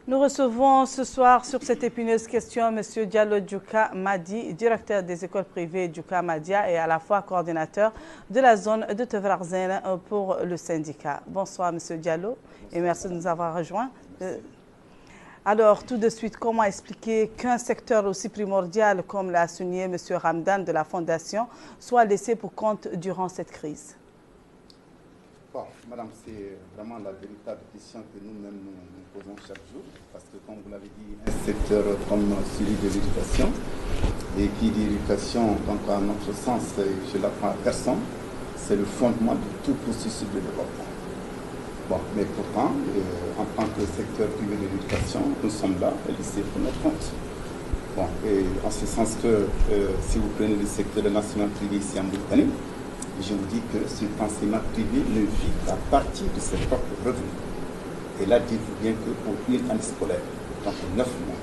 Nous recevons ce soir sur cette épineuse question M. Diallo Djouka Madi, directeur des écoles privées Djouka Madia et à la fois coordinateur de la zone de Tevrazen pour le syndicat. Bonsoir M. Diallo et merci de nous avoir rejoints. Alors, tout de suite, comment expliquer qu'un secteur aussi primordial comme l'a souligné M. Ramdan de la Fondation soit laissé pour compte durant cette crise? Bon, madame, c'est vraiment la véritable question que nous-mêmes nous posons chaque jour, parce que, comme vous l'avez dit, un secteur comme celui de l'éducation, et qui dit éducation, donc à notre sens, je l'apprends à personne, c'est le fondement de tout processus de développement. Bon, mais pourtant, en tant que secteur privé de l'éducation, nous sommes là, laissés pour notre compte. Bon, et en ce sens que, si vous prenez le secteur de l'enseignement privé ici en Mauritanie, je vous dis que cet enseignement privé ne vit qu'à partir de ses propres revenus. Et là, dites-vous bien que pour une année scolaire, donc 9 mois.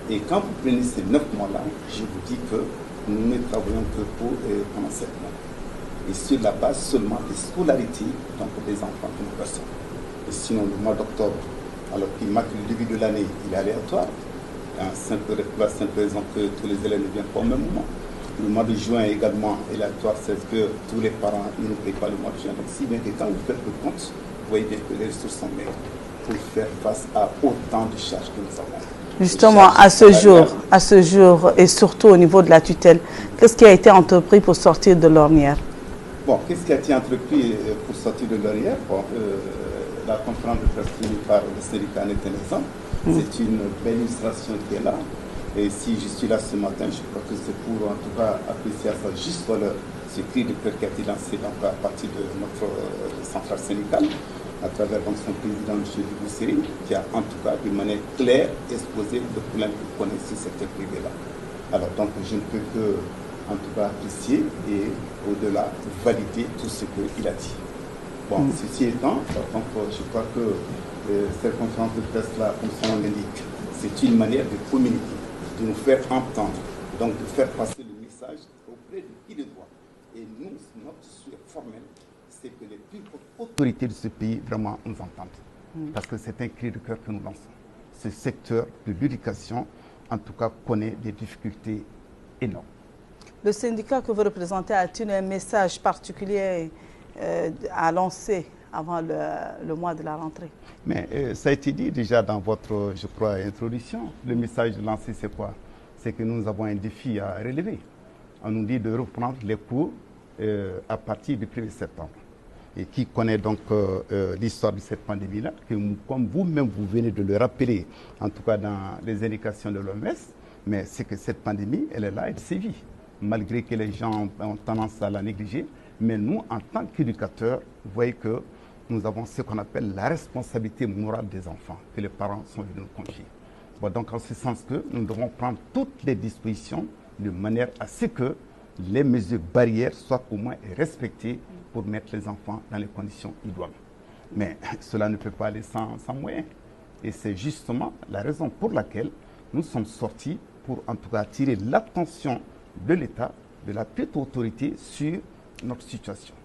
Et quand vous prenez ces 9 mois-là, je vous dis que nous ne travaillons que pendant 7 mois. Et sur la base seulement des scolarités, donc des enfants de nos personnes. Et sinon, le mois d'octobre, alors qu'il marque le début de l'année, il est aléatoire. Pour la simple raison que tous les élèves ne viennent pas au même moment. Le mois de juin également est aléatoire, c'est que tous les parents ne payent pas le mois de juin. Donc, si bien que quand vous faites le compte, vous voyez bien que les ressources sont maigres pour faire face à autant de charges que nous avons. Justement, à ce jour, et surtout au niveau de la tutelle, qu'est-ce qui a été entrepris pour sortir de l'ornière? Bon, qu'est-ce qui a été entrepris pour sortir de l'ornière? Bon, la conférence de presse tenue par le syndicat est un exemple. C'est une belle illustration qui est là. Et si je suis là ce matin, je crois que c'est pour en tout cas apprécier à sa juste valeur ce cri de cœur qui a été lancé donc, à partir de notre centrale syndicale, à travers donc, son président, M. Dibousseri, qui a en tout cas de manière claire exposé le problème que connaît ce secteur privé-là. Alors donc je ne peux que en tout cas apprécier et au-delà valider tout ce qu'il a dit. Bon, ceci étant, donc, je crois que cette conférence de presse-là, comme son nom l'indique, c'est une manière de communiquer, de nous faire entendre, donc de faire passer le message auprès de qui le doit. Et nous, notre souhait formel, c'est que les plus hautes autorités de ce pays vraiment nous entendent. Parce que c'est un cri de cœur que nous lançons. Ce secteur de l'éducation, en tout cas, connaît des difficultés énormes. Le syndicat que vous représentez a-t-il un message particulier à lancer avant le mois de la rentrée? Mais ça a été dit déjà dans votre, je crois, introduction. Le message lancé, c'est quoi? C'est que nous avons un défi à relever. On nous dit de reprendre les cours à partir du 1er septembre. Et qui connaît donc l'histoire de cette pandémie-là, que comme vous-même vous venez de le rappeler, en tout cas dans les indications de l'OMS, mais c'est que cette pandémie, elle est là, elle sévit, malgré que les gens ont tendance à la négliger. Mais nous, en tant qu'éducateurs, vous voyez que nous avons ce qu'on appelle la responsabilité morale des enfants, que les parents sont venus nous confier. Bon, donc, en ce sens que nous devons prendre toutes les dispositions de manière à ce que les mesures barrières soient au moins respectées pour mettre les enfants dans les conditions idoines. Mais cela ne peut pas aller sans moyens. Et c'est justement la raison pour laquelle nous sommes sortis pour en tout cas attirer l'attention de l'État, de la petite autorité sur notre situation.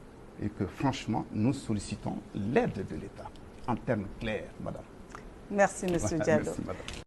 Et que franchement, nous sollicitons l'aide de l'État en termes clairs, madame. Merci, M. Diallo. Merci, madame.